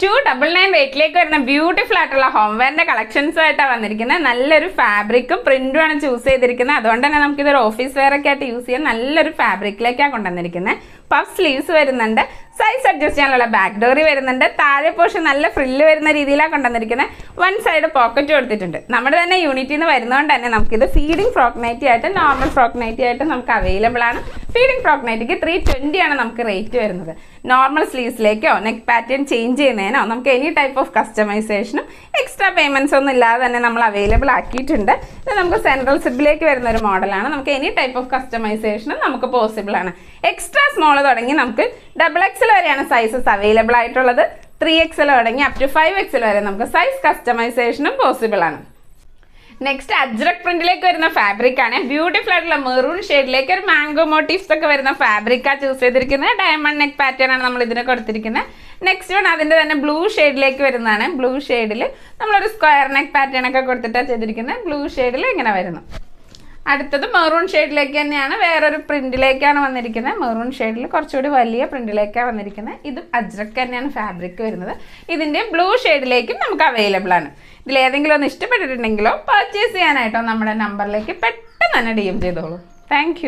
299 റേറ്റിലേക്ക് വരുന്ന ബ്യൂട്ടിഫുൾ ആയിട്ടുള്ള home വെയറിന്റെ collections ആയിട്ടാണ് വന്നിരിക്കുന്നത്. നല്ലൊരു ഫാബ്രിക്കും പ്രിന്റും ആണ് ചൂസ് ചെയ്തിരിക്കുന്നത്. അതുകൊണ്ട് തന്നെ നമുക്ക് ഇതൊരു ഓഫീസ് വെയർ ഒക്കെ ആയിട്ട് യൂസ് ചെയ്യാൻ നല്ലൊരു ഫാബ്രിക്കിലേക്കാണ് കൊണ്ടുവന്നിരിക്കുന്നത്. പഫ് സ്ലീവ്സ് വരുന്നുണ്ട്, സൈസ് അഡ്ജസ്റ്റ് ചെയ്യാനുള്ള ബാക്ക് ഡോറി വരുന്നുണ്ട്, താഴെ പോർഷൻ നല്ല ഫ്രില്ല് വരുന്ന രീതിയിലാണ് കൊണ്ടുവന്നിരിക്കുന്നത്. വൺ സൈഡ് പോക്കറ്റ് കൊടുത്തിട്ടുണ്ട്. നമ്മുടെ തന്നെ യൂണിറ്റിൽ നിന്ന് വരുന്നതുകൊണ്ട് തന്നെ നമുക്കിത് ഫീഡിംഗ് ഫ്രോക്ക് നൈറ്റി ആയിട്ട് നോർമൽ ഫ്രോക്ക് നൈറ്റി ആയിട്ട് നമുക്ക് അവൈലബിൾ ആണ്. ഫീഡിംഗ് ഫ്രോക്ക് നൈറ്റിക്ക് 320 ആണ് നമുക്ക് റേറ്റ് വരുന്നത്. നോർമൽ സ്ലീവ്സിലേക്കോ നെക്ക് പാറ്റേൺ ചേഞ്ച് ചെയ്യുന്നതിനോ നമുക്ക് എനി ടൈപ്പ് ഓഫ് കസ്റ്റമൈസേഷനും എക്സ്ട്രാ പേയ്മെൻറ്റ്സ് ഒന്നും ഇല്ലാതെ തന്നെ നമ്മൾ അവൈലബിൾ ആക്കിയിട്ടുണ്ട്. ഇത് നമുക്ക് സെൻട്രൽ സിബിലേക്ക് വരുന്ന ഒരു മോഡലാണ്. നമുക്ക് എനി ടൈപ്പ് ഓഫ് കസ്റ്റമൈസേഷനും നമുക്ക് പോസിബിൾ ആണ്. എക്സ്ട്രാ സ്മോൾ തുടങ്ങി നമുക്ക് XXL വരെയാണ് സൈസസ് അവൈലബിൾ ആയിട്ടുള്ളത്. 3XL തുടങ്ങി അപ് ടു 5XL വരെ നമുക്ക് സൈസ് കസ്റ്റമൈസേഷനും പോസിബിൾ ആണ്. നെക്സ്റ്റ് അജ്രക് പ്രിന്റിലേക്ക് വരുന്ന ഫാബ്രിക് ആണ്. ബ്യൂട്ടിഫുൾ ആയിട്ടുള്ള മെറൂൺ ഷെയ്ഡിലേക്ക് ഒരു മാംഗോ മോട്ടീവ്സ് ഒക്കെ വരുന്ന ഫാബ്രിക്കാണ് ചൂസ് ചെയ്തിരിക്കുന്നത്. ഡയമണ്ട് നെക്ക് പാറ്റേൺ ആണ് നമ്മൾ ഇതിനെ കൊടുത്തിരിക്കുന്നത്. നെക്സ്റ്റ് വൺ അതിൻ്റെ തന്നെ ബ്ലൂ ഷെയ്ഡിലേക്ക് വരുന്നതാണ്. ബ്ലൂ ഷെയ്ഡിൽ നമ്മളൊരു സ്ക്വയർ നെക്ക് പാറ്റേൺ ഒക്കെ കൊടുത്തിട്ടാണ് ചെയ്തിരിക്കുന്നത്. ബ്ലൂ ഷെയ്ഡിൽ ഇങ്ങനെ വരുന്നു. അടുത്തത് മെറൂൺ ഷെയ്ഡിലേക്ക് തന്നെയാണ്, വേറൊരു പ്രിന്റിലേക്കാണ് വന്നിരിക്കുന്നത്. മെറൂൺ ഷെയ്ഡിൽ കുറച്ചുകൂടി വലിയ പ്രിന്റിലേക്കാണ് വന്നിരിക്കുന്നത്. ഇത് അജ്രക് തന്നെയാണ് ഫാബ്രിക് വരുന്നത്. ഇതിൻ്റെ ബ്ലൂ ഷെയ്ഡിലേക്കും നമുക്ക് അവൈലബിൾ ആണ്. ഇതിലേതെങ്കിലും ഒന്ന് ഇഷ്ടപ്പെട്ടിട്ടുണ്ടെങ്കിലോ പർച്ചേസ് ചെയ്യാനായിട്ടോ നമ്മുടെ നമ്പറിലേക്ക് പെട്ടെന്ന് തന്നെ DM ചെയ്തോളൂ. താങ്ക്